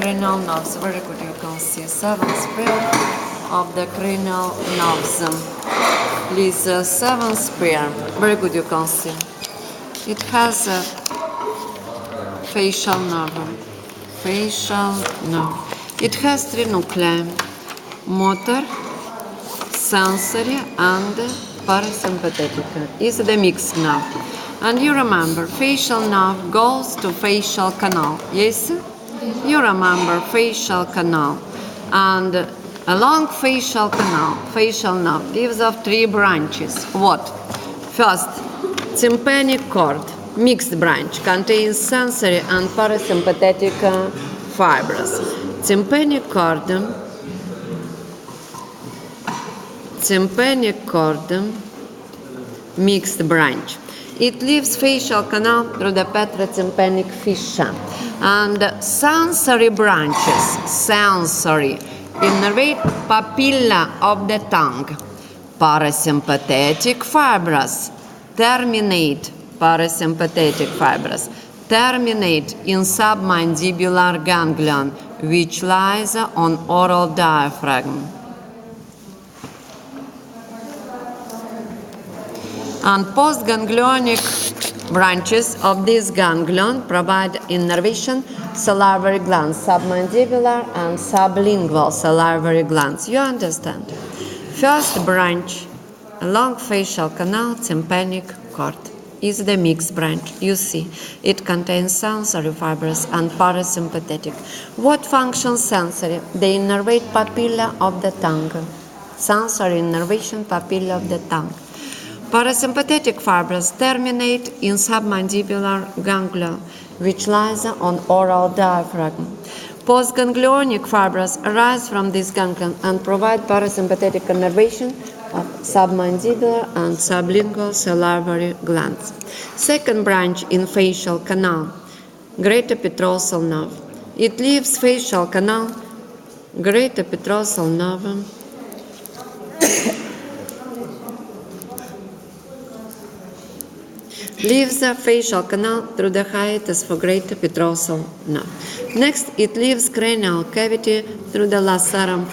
cranial nerves. Very good, you can see 7th pair of the cranial nerves. Please, 7th pair. Very good, you can see. It has a facial nerve. Facial nerve. It has 3 nuclei: motor, sensory, and parasympathetic. Is the mixed nerve. And you remember, facial nerve goes to facial canal. Yes? You remember facial canal. And along facial canal, facial nerve gives off 3 branches. What? First, tympanic cord, mixed branch, contains sensory and parasympathetic fibers. Tympanic cord, mixed branch. It leaves facial canal through the petrotympanic fissure. And sensory branches, innervate papilla of the tongue. Parasympathetic fibers terminate in submandibular ganglion, which lies on oral diaphragm. And postganglionic branches of this ganglion provide innervation salivary glands, submandibular and sublingual salivary glands. You understand? First branch along facial canal, tympanic cord, is the mixed branch. You see, it contains sensory fibers and parasympathetic. What functions sensory? They innervate papilla of the tongue. Sensory innervation papilla of the tongue. Parasympathetic fibers terminate in submandibular ganglion, which lies on oral diaphragm. Postganglionic fibers arise from this ganglion and provide parasympathetic innervation of submandibular and sublingual salivary glands. Second branch in facial canal, greater petrosal nerve. It leaves facial canal, greater petrosal nerve, leaves the facial canal through the hiatus for greater petrosal nerve. Next, it leaves cranial cavity through the lacerum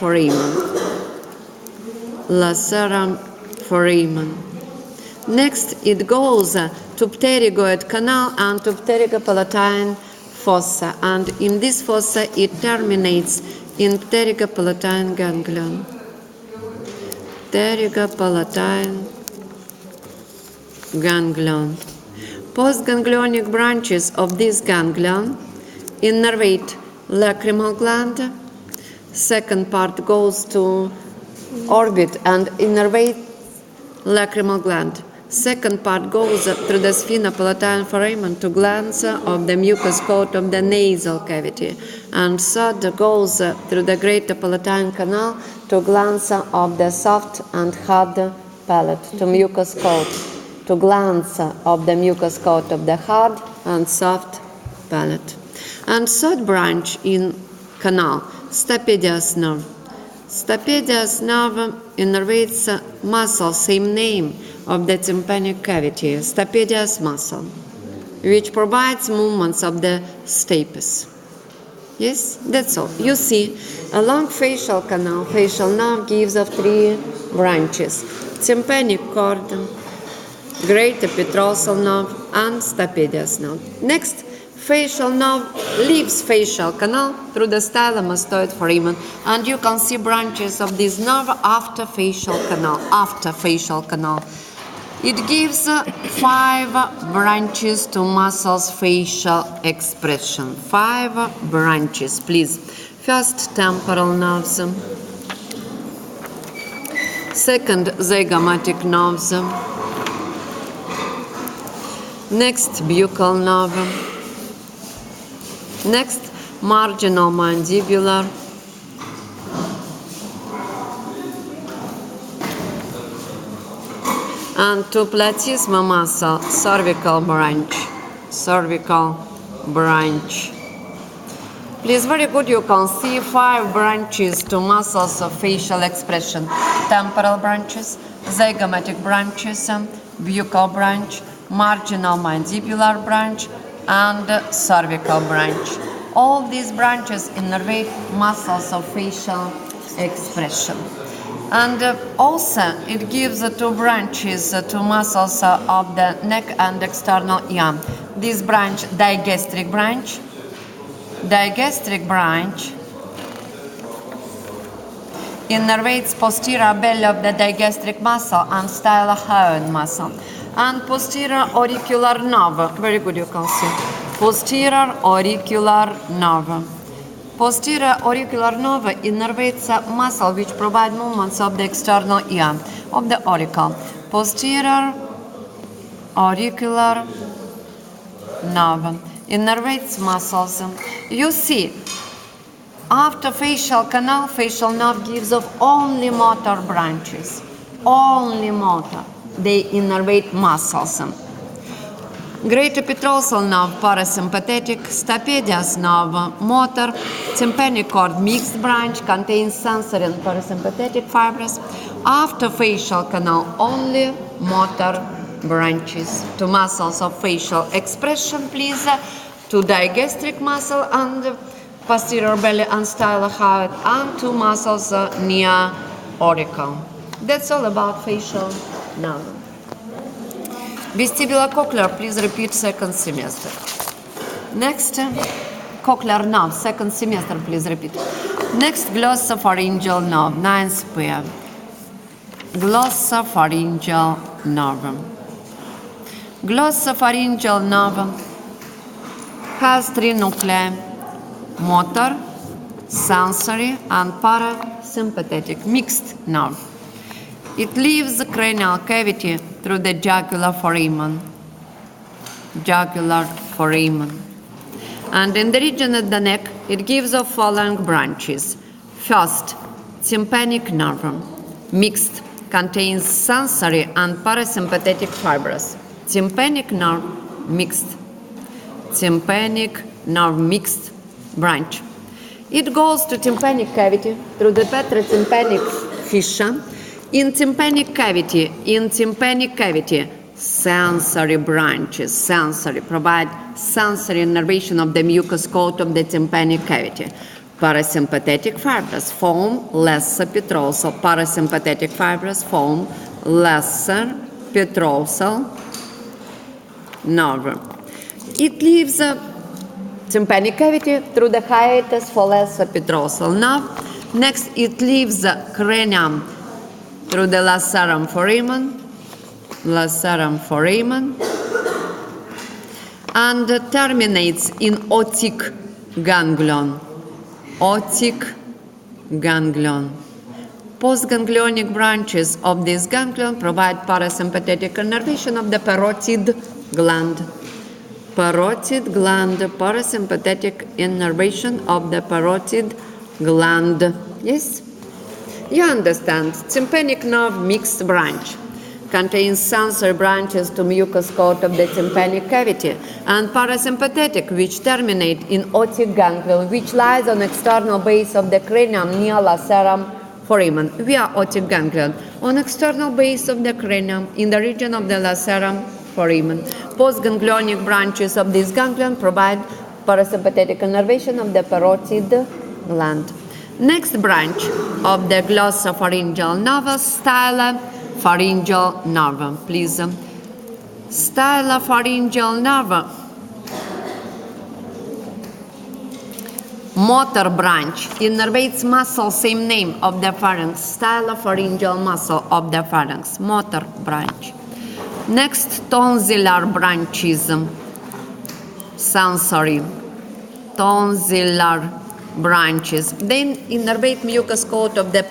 foramen. Next, it goes to pterygoid canal and to pterygopalatine fossa, and in this fossa it terminates in pterygopalatine ganglion. Postganglionic branches of this ganglion innervate lacrimal gland. Second part goes to orbit and innervate lacrimal gland. Second part goes through the sphenopalatine foramen to glands of the mucous coat of the nasal cavity. And third goes through the greater palatine canal to glands of the soft and hard palate, to mucous coat, to glands of the mucous coat of the hard and soft palate. And third branch in canal, stapedius nerve. Stapedius nerve innervates muscle, same name of the tympanic cavity, stapedius muscle, which provides movements of the stapes. Yes, that's all. You see, along facial canal, facial nerve gives of 3 branches: tympanic cord, greater petrosal nerve, and stapedius nerve. Next, facial nerve leaves facial canal through the stylomastoid foramen, and you can see branches of this nerve after facial canal. It gives 5 branches to muscles facial expression. 5 branches, please. First, temporal nerves. Second, zygomatic nerves. Next, buccal nerve. Next, marginal mandibular. And to platysma muscle, cervical branch. Please, very good, you can see 5 branches to muscles of facial expression. Temporal branches, zygomatic branches, buccal branch, marginal mandibular branch, and cervical branch. All these branches innervate muscles of facial expression. And also it gives two branches to muscles of the neck and external ear. This branch, digastric branch, innervates posterior belly of the digastric muscle and stylohyoid muscle. And posterior auricular nerve, very good, you can see. Posterior auricular nerve. Posterior auricular nerve innervates a muscle which provide movements of the external ear, of the auricle. Posterior auricular nerve innervates muscles. You see, after facial canal, facial nerve gives off only motor branches. Only motor. They innervate muscles. Great petrosal nerve, parasympathetic, stapedius nerve, motor, tympanic cord, mixed branch, contains sensory and parasympathetic fibers. After facial canal, only motor branches. To muscles of facial expression, please, to digastric muscle and posterior belly and stylohyoid, and to muscles near auricle. That's all about facial nerve. Vestibulocochlear, please repeat second semester. Next, cochlear nerve, second semester, please repeat. Next, glossopharyngeal nerve, ninth pair. Glossopharyngeal nerve. Glossopharyngeal nerve has three nuclei: motor, sensory, and parasympathetic, mixed nerve. It leaves the cranial cavity through the jugular foramen. And in the region of the neck, it gives off following branches. First, tympanic nerve, mixed, contains sensory and parasympathetic fibers. Tympanic nerve, mixed. Tympanic nerve, mixed branch. It goes to tympanic cavity through the petrotympanic fissure. In tympanic cavity, sensory branches, provide sensory innervation of the mucous coat of the tympanic cavity. Parasympathetic fibers form lesser petrosal. Parasympathetic fibers form lesser petrosal nerve. It leaves the tympanic cavity through the hiatus for lesser petrosal nerve. Next, it leaves the cranium through the lacerum foramen, and terminates in otic ganglion. Postganglionic branches of this ganglion provide parasympathetic innervation of the parotid gland. Parasympathetic innervation of the parotid gland. Yes? You understand. Tympanic nerve, mixed branch, contains sensory branches to mucous coat of the tympanic cavity, and parasympathetic, which terminate in otic ganglion, which lies on external base of the cranium near lacerum foramen. We are otic ganglion on external base of the cranium in the region of the lacerum foramen. Postganglionic branches of this ganglion provide parasympathetic innervation of the parotid gland. Next branch of the glossopharyngeal nerve, stylopharyngeal nerve, please. Stylopharyngeal nerve, motor branch, innervates muscle, same name of the pharynx, stylopharyngeal muscle of the pharynx, motor branch. Next, tonsillar branches, sensory, tonsillar branches. Then innervate mucous coat of the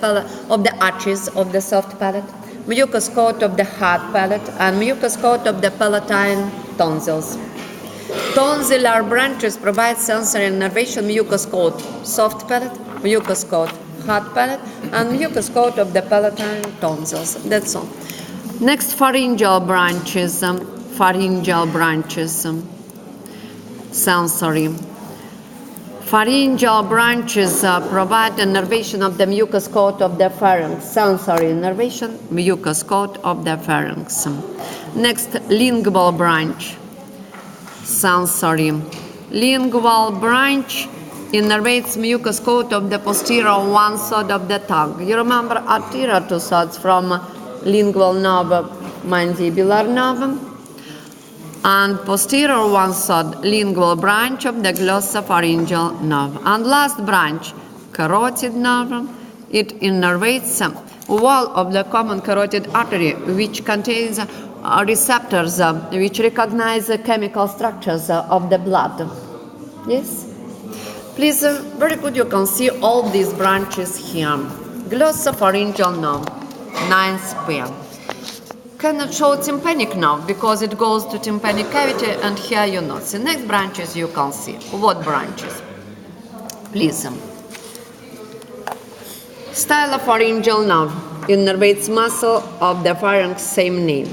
arches of the soft palate, mucous coat of the hard palate, and mucous coat of the palatine tonsils. Tonsillar branches provide sensory innervation, mucous coat, soft palate, mucous coat, hard palate, and mucous coat of the palatine tonsils. That's all. Next, pharyngeal branches, sensory. Pharyngeal branches provide innervation of the mucous coat of the pharynx. Sensory innervation, mucous coat of the pharynx. Next, lingual branch, sensory. Lingual branch innervates mucous coat of the posterior one side of the tongue. You remember anterior two sides from lingual nerve, mandibular nerve, and posterior one side lingual branch of the glossopharyngeal nerve. And last branch, carotid nerve. It innervates wall of the common carotid artery, which contains receptors which recognize the chemical structures of the blood. Yes? Please, very good, you can see all these branches here. Glossopharyngeal nerve, 9th pair. Cannot show tympanic nerve because it goes to tympanic cavity, and here you not see. Next branches you can see. What branches? Please. Stylopharyngeal nerve innervates muscle of the pharynx, same name.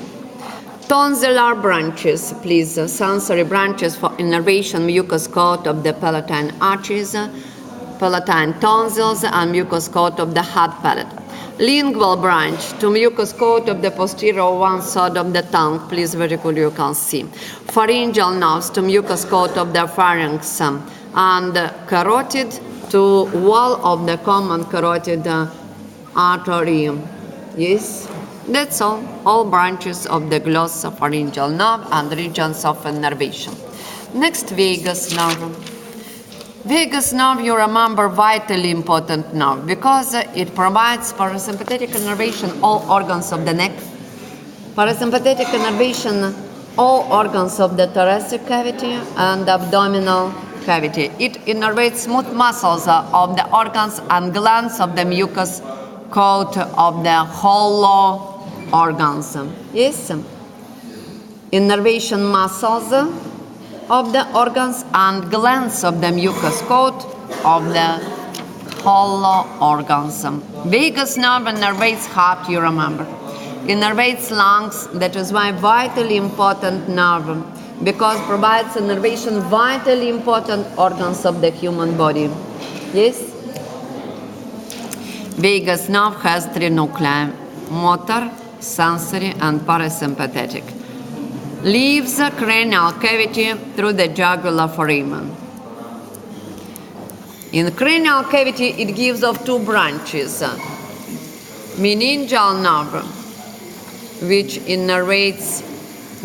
Tonsillar branches, please. Sensory branches for innervation mucous coat of the palatine arches, palatine tonsils, and mucous coat of the hard palate. Lingual branch to mucous coat of the posterior one side of the tongue, please, very good, you can see. Pharyngeal nerves to mucous coat of the pharynx, and carotid to wall of the common carotid artery. Yes, that's all branches of the glossopharyngeal nerve and regions of innervation. Next, vagus nerve. Vagus nerve, you remember, vitally important nerve because it provides parasympathetic innervation all organs of the neck, parasympathetic innervation all organs of the thoracic cavity and abdominal cavity. It innervates smooth muscles of the organs and glands of the mucous coat of the hollow organs. Yes? Innervation muscles of the organs and glands of the mucous coat of the hollow organs. Vagus nerve innervates heart, you remember. Innervates lungs, that is why vitally important nerve, because provides innervation vitally important organs of the human body. Yes? Vagus nerve has 3 nuclei, motor, sensory, and parasympathetic. Leaves the cranial cavity through the jugular foramen. In cranial cavity, it gives off 2 branches. Meningeal nerve, which innervates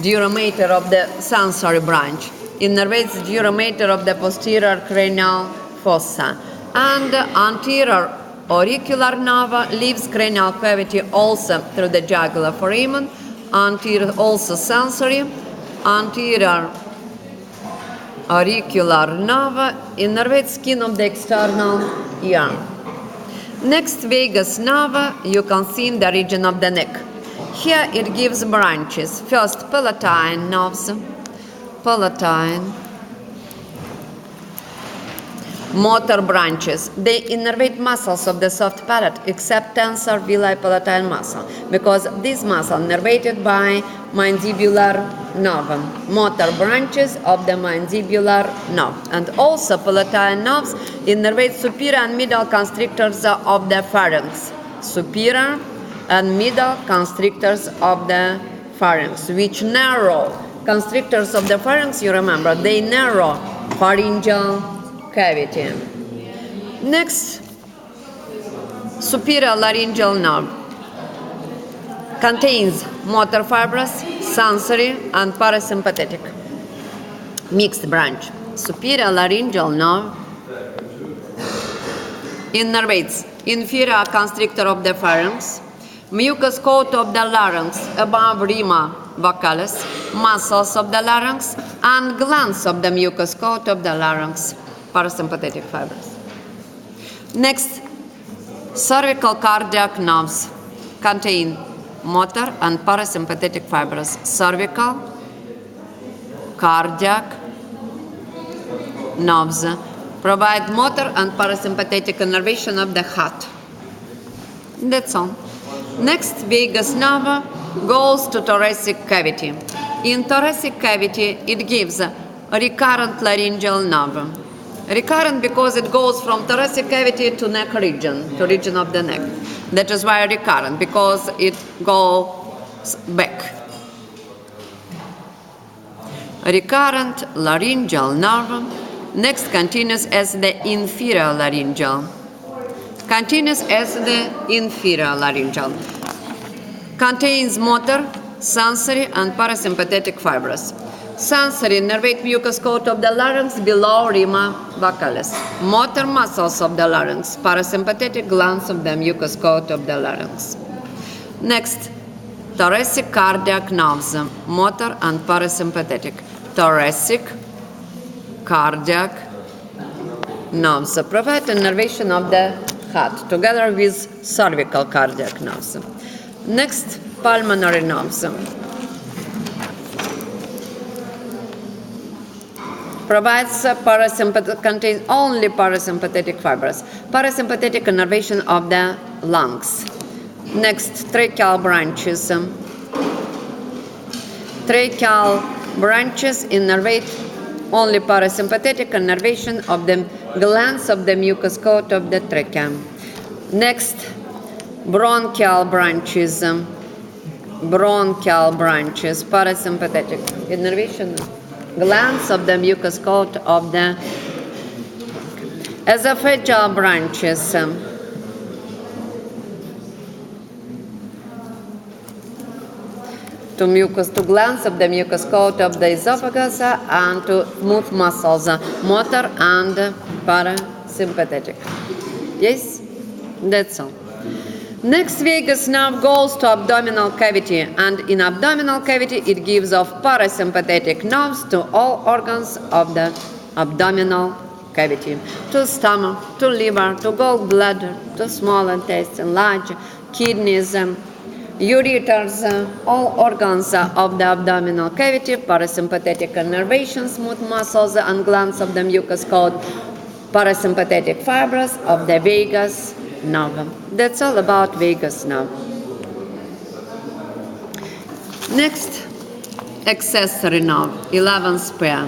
dura mater of the sensory branch, innervates dura mater of the posterior cranial fossa, and anterior auricular nerve leaves cranial cavity also through the jugular foramen. Anterior also sensory, anterior auricular nerve innervates skin of the external ear. Next, vagus nerve, you can see in the region of the neck. Here it gives branches. First, palatine nerves, palatine, motor branches. They innervate muscles of the soft palate except tensor villi palatine muscle because this muscle innervated by mandibular nerve. Motor branches of the mandibular nerve. And also palatine nerves innervate superior and middle constrictors of the pharynx. Superior and middle constrictors of the pharynx, which narrow constrictors of the pharynx, you remember, they narrow pharyngeal cavity. Next, superior laryngeal nerve contains motor fibers, sensory, and parasympathetic. Mixed branch. Superior laryngeal nerve innervates inferior constrictor of the pharynx, mucous coat of the larynx above rima vocalis, muscles of the larynx, and glands of the mucous coat of the larynx. Parasympathetic fibers. Next, cervical cardiac nerves contain motor and parasympathetic fibers. Cervical, cardiac nerves provide motor and parasympathetic innervation of the heart. That's all. Next, vagus nerve goes to thoracic cavity. In thoracic cavity, it gives a recurrent laryngeal nerve. Recurrent because it goes from thoracic cavity to neck region, to region of the neck. That is why recurrent, because it goes back. recurrent laryngeal nerve. Next, continues as the inferior laryngeal. Continues as the inferior laryngeal. Contains motor, sensory, and parasympathetic fibers. Sensory nervate mucous coat of the larynx below rima vocalis. Motor muscles of the larynx. Parasympathetic glands of the mucous coat of the larynx. Next, thoracic cardiac nerves, motor and parasympathetic. Thoracic cardiac nerves provide innervation of the heart together with cervical cardiac nerves. Next, pulmonary nerves. Provides contains only parasympathetic fibers. Parasympathetic innervation of the lungs. Next, tracheal branches. Tracheal branches innervate only parasympathetic innervation of the glands of the mucous coat of the trachea. Next, bronchial branches. Bronchial branches, parasympathetic innervation glands of the mucous coat of the esophageal branches. To glands of the mucous coat of the esophagus and to smooth muscles, motor and parasympathetic. Yes? That's all. Next, vagus nerve goes to abdominal cavity, and in abdominal cavity it gives off parasympathetic nerves to all organs of the abdominal cavity, to stomach, to liver, to gallbladder, to small intestine, large kidneys, ureters, all organs of the abdominal cavity, parasympathetic innervation, smooth muscles and glands of the mucous coat, parasympathetic fibers of the vagus nerve. That's all about vagus nerve. Next, accessory nerve, 11th pair.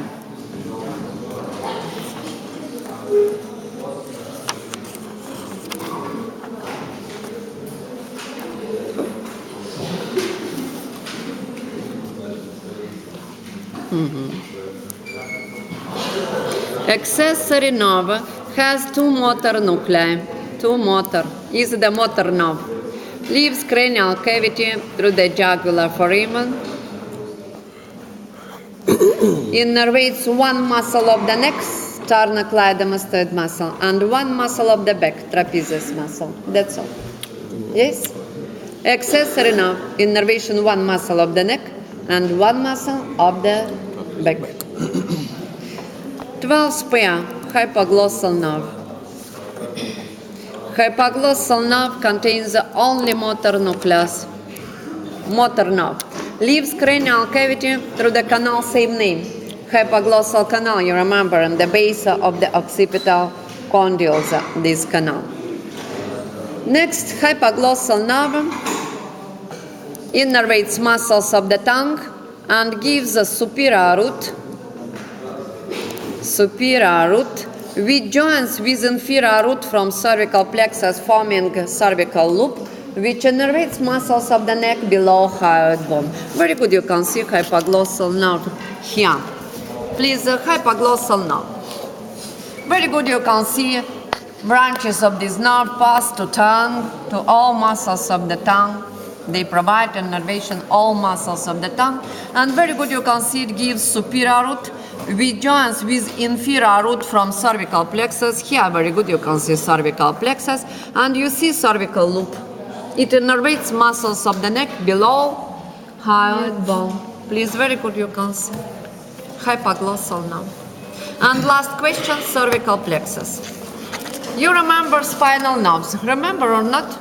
Accessory nerve has two motor nuclei. Two motor is the motor nerve. Leaves cranial cavity through the jugular foramen. Innervates one muscle of the neck, sternocleidomastoid muscle, and one muscle of the back, trapezius muscle. That's all. Yes? Accessory nerve, innervation one muscle of the neck and one muscle of the back. 12th pair, hypoglossal nerve. Hypoglossal nerve contains only motor nucleus. Motor nerve. Leaves cranial cavity through the canal, same name. Hypoglossal canal, you remember, in the base of the occipital condyles, this canal. Next, hypoglossal nerve innervates muscles of the tongue and gives a superior root which joins with inferior root from cervical plexus, forming cervical loop, which innervates muscles of the neck below hyoid bone. Very good, you can see hypoglossal nerve here. Please, hypoglossal nerve. Very good, you can see branches of this nerve pass to tongue, to all muscles of the tongue. They provide innervation all muscles of the tongue. And very good, you can see it gives superior root, which joins with inferior root from cervical plexus. Here, very good, you can see cervical plexus, and you see cervical loop. It innervates muscles of the neck below hyoid bone. Please, very good, you can see hypoglossal nerve. And last question, cervical plexus. You remember spinal nerves? Remember or not?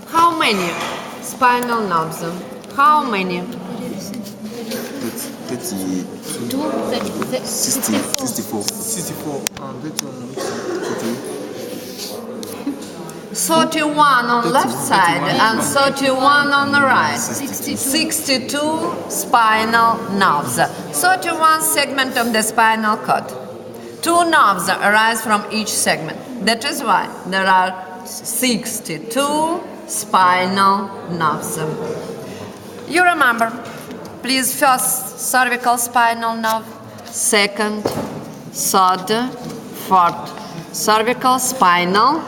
How many spinal nerves? How many? 31 on left side and 31 on the right. 62 spinal nerves. 31 segment of the spinal cord. 2 nerves arise from each segment. That is why there are 62 spinal nerves. You remember, please, first cervical spinal nerve, second, third, fourth. Cervical, spinal,